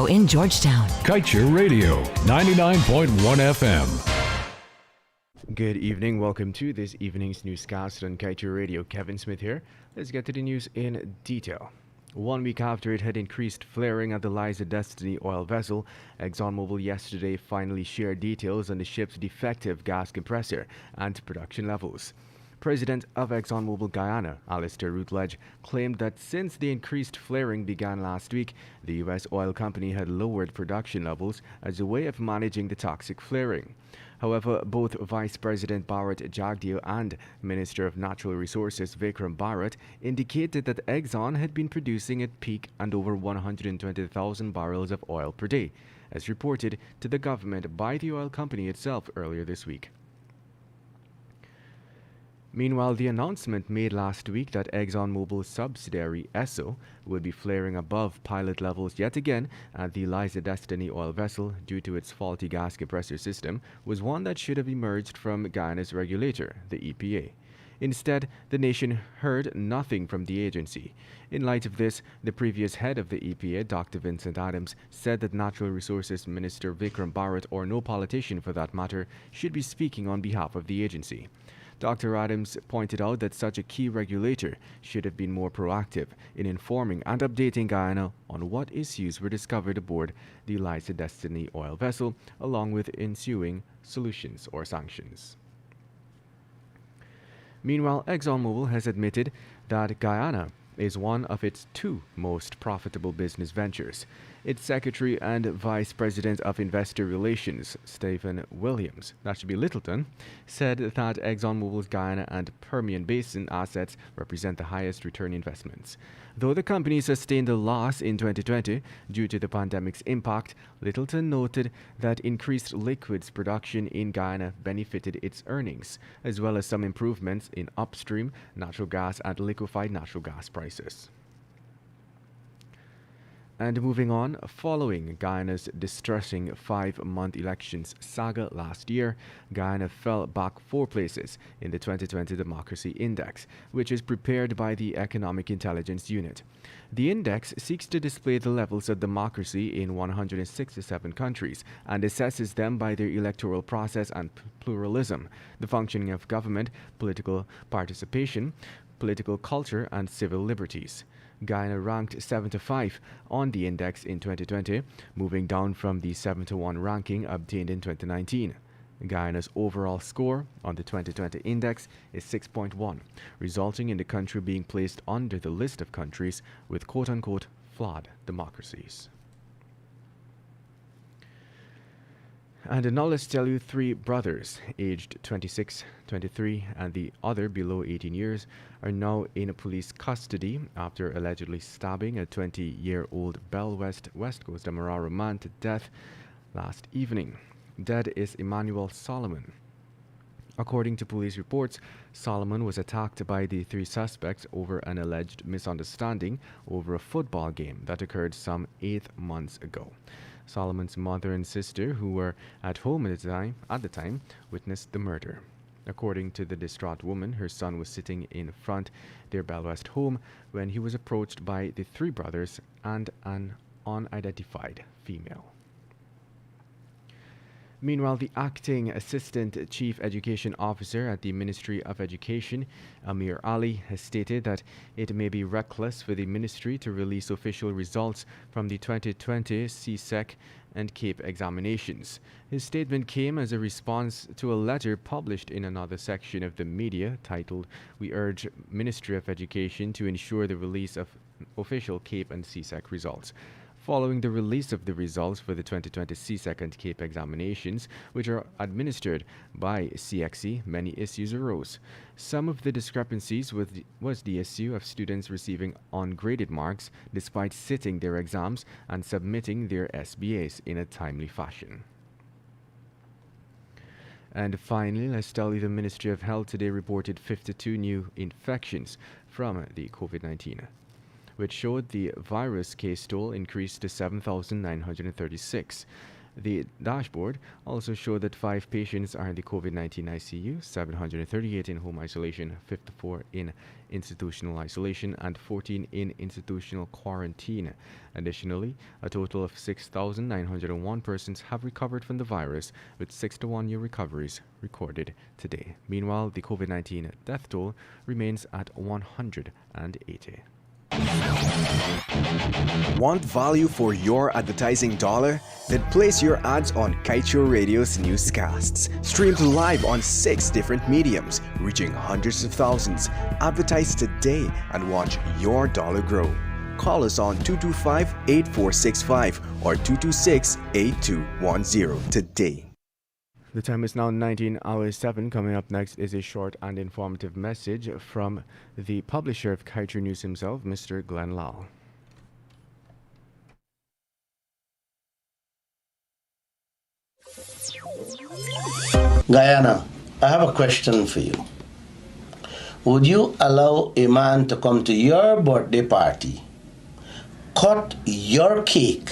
Radio in Georgetown. Kaieteur Radio, 99.1 FM. Good evening. Welcome to this evening's newscast on Kaieteur Radio. Kevin Smith here. Let's get to the news in detail. 1 week after it had increased flaring at the Liza Destiny oil vessel, ExxonMobil yesterday finally shared details on the ship's defective gas compressor and production levels. President of ExxonMobil Guyana, Alistair Routledge, claimed that since the increased flaring began last week, the U.S. oil company had lowered production levels as a way of managing the toxic flaring. However, both Vice President Bharat Jagdeo and Minister of Natural Resources Vikram Bharat indicated that Exxon had been producing at peak and over 120,000 barrels of oil per day, as reported to the government by the oil company itself earlier this week. Meanwhile, the announcement made last week that ExxonMobil's subsidiary Esso would be flaring above pilot levels yet again at the Liza Destiny oil vessel due to its faulty gas compressor system was one that should have emerged from Guyana's regulator, the EPA. Instead, the nation heard nothing from the agency. In light of this, the previous head of the EPA, Dr. Vincent Adams, said that Natural Resources Minister Vikram Bharat, or no politician for that matter, should be speaking on behalf of the agency. Dr. Adams pointed out that such a key regulator should have been more proactive in informing and updating Guyana on what issues were discovered aboard the Liza Destiny oil vessel, along with ensuing solutions or sanctions. Meanwhile, ExxonMobil has admitted that Guyana is one of its two most profitable business ventures. Its Secretary and Vice President of Investor Relations, Stephen Williams, that should be Littleton, said that ExxonMobil's Guyana and Permian Basin assets represent the highest return investments. Though the company sustained a loss in 2020 due to the pandemic's impact, Littleton noted that increased liquids production in Guyana benefited its earnings, as well as some improvements in upstream natural gas and liquefied natural gas prices. And moving on, following Guyana's distressing 5-month elections saga last year, Guyana fell back 4 places in the 2020 Democracy Index, which is prepared by the Economic Intelligence Unit. The index seeks to display the levels of democracy in 167 countries and assesses them by their electoral process and pluralism, the functioning of government, political participation, political culture, and civil liberties. Guyana ranked 75 on the index in 2020, moving down from the 71 ranking obtained in 2019. Guyana's overall score on the 2020 index is 6.1, resulting in the country being placed under the list of countries with quote-unquote flawed democracies. And now let's tell you 3 brothers, aged 26, 23, and the other below 18 years, are now in police custody after allegedly stabbing a 20-year-old Bell West Coast Demerara man to death last evening. Dead is Emmanuel Solomon. According to police reports, Solomon was attacked by the 3 suspects over an alleged misunderstanding over a football game that occurred some 8 months ago. Solomon's mother and sister, who were at home at the time, witnessed the murder. According to the distraught woman, her son was sitting in front their Bell West home when he was approached by the 3 brothers and an unidentified female. Meanwhile, the acting Assistant Chief Education Officer at the Ministry of Education, Amir Ali, has stated that it may be reckless for the ministry to release official results from the 2020 CSEC and CAPE examinations. His statement came as a response to a letter published in another section of the media titled, "We urge Ministry of Education to ensure the release of official CAPE and CSEC results." Following the release of the results for the 2020 CSEC and CAPE examinations, which are administered by CXE, many issues arose. Some of the discrepancies was the issue of students receiving ungraded marks despite sitting their exams and submitting their SBAs in a timely fashion. And finally, let's tell you the Ministry of Health today reported 52 new infections from the COVID-19. Which showed the virus case toll increased to 7,936. The dashboard also showed that 5 patients are in the COVID-19 ICU, 738 in home isolation, 54 in institutional isolation, and 14 in institutional quarantine. Additionally, a total of 6,901 persons have recovered from the virus, with 61 new recoveries recorded today. Meanwhile, the COVID-19 death toll remains at 180. Want value for your advertising dollar? Then place your ads on Kaieteur Radio's Newscasts. Streamed live on 6 different mediums, reaching hundreds of thousands. Advertise today and watch your dollar grow. Call us on 225-8465 or 226-8210 today. The time is now 19 hours 7. Coming up next is a short and informative message from the publisher of Kaieteur News himself, Mr. Glenn Lau. Guyana, I have a question for you. Would you allow a man to come to your birthday party, cut your cake,